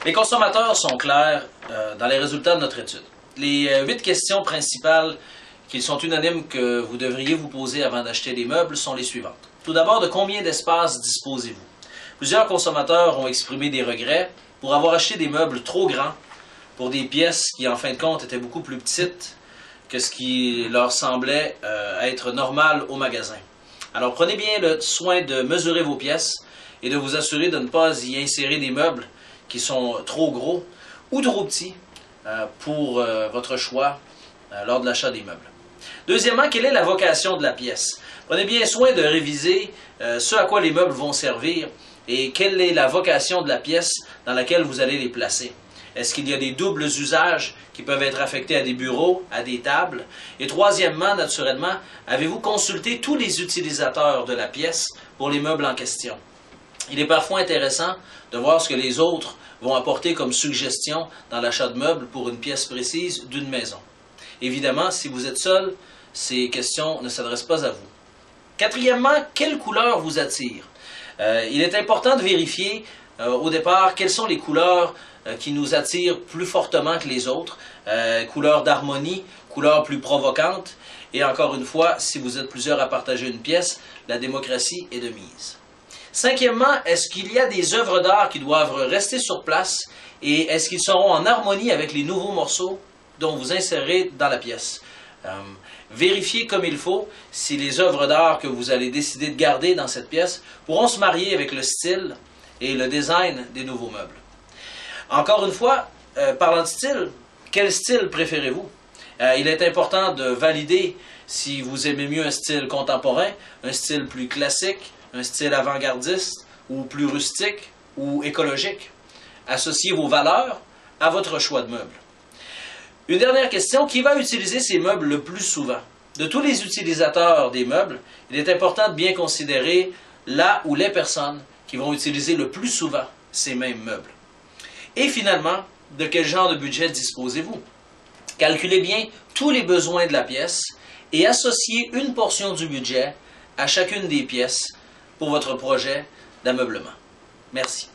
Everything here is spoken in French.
Les consommateurs sont clairs dans les résultats de notre étude. Les 8 questions principales qui sont unanimes que vous devriez vous poser avant d'acheter des meubles sont les suivantes. Tout d'abord, de combien d'espace disposez-vous? Plusieurs consommateurs ont exprimé des regrets pour avoir acheté des meubles trop grands pour des pièces qui, en fin de compte, étaient beaucoup plus petites que ce qui leur semblait être normal au magasin. Alors, prenez bien le soin de mesurer vos pièces et de vous assurer de ne pas y insérer des meubles qui sont trop gros ou trop petits pour votre choix lors de l'achat des meubles. Deuxièmement, quelle est la vocation de la pièce? Prenez bien soin de réviser ce à quoi les meubles vont servir et quelle est la vocation de la pièce dans laquelle vous allez les placer. Est-ce qu'il y a des doubles usages qui peuvent être affectés à des bureaux, à des tables? Et troisièmement, naturellement, avez-vous consulté tous les utilisateurs de la pièce pour les meubles en question? Il est parfois intéressant de voir ce que les autres vont apporter comme suggestion dans l'achat de meubles pour une pièce précise d'une maison. Évidemment, si vous êtes seul, ces questions ne s'adressent pas à vous. Quatrièmement, quelle couleur vous attire? Il est important de vérifier au départ quelles sont les couleurs qui nous attirent plus fortement que les autres. Couleurs d'harmonie, couleurs plus provocantes. Et encore une fois, si vous êtes plusieurs à partager une pièce, la démocratie est de mise. Cinquièmement, est-ce qu'il y a des œuvres d'art qui doivent rester sur place et est-ce qu'ils seront en harmonie avec les nouveaux morceaux dont vous insérez dans la pièce? Vérifiez comme il faut si les œuvres d'art que vous allez décider de garder dans cette pièce pourront se marier avec le style et le design des nouveaux meubles. Encore une fois, parlant de style, quel style préférez-vous? Il est important de valider si vous aimez mieux un style contemporain, un style plus classique, un style avant-gardiste ou plus rustique ou écologique. Associez vos valeurs à votre choix de meubles. Une dernière question, qui va utiliser ces meubles le plus souvent? De tous les utilisateurs des meubles, il est important de bien considérer la ou les personnes qui vont utiliser le plus souvent ces mêmes meubles. Et finalement, de quel genre de budget disposez-vous? Calculez bien tous les besoins de la pièce et associez une portion du budget à chacune des pièces pour votre projet d'ameublement. Merci.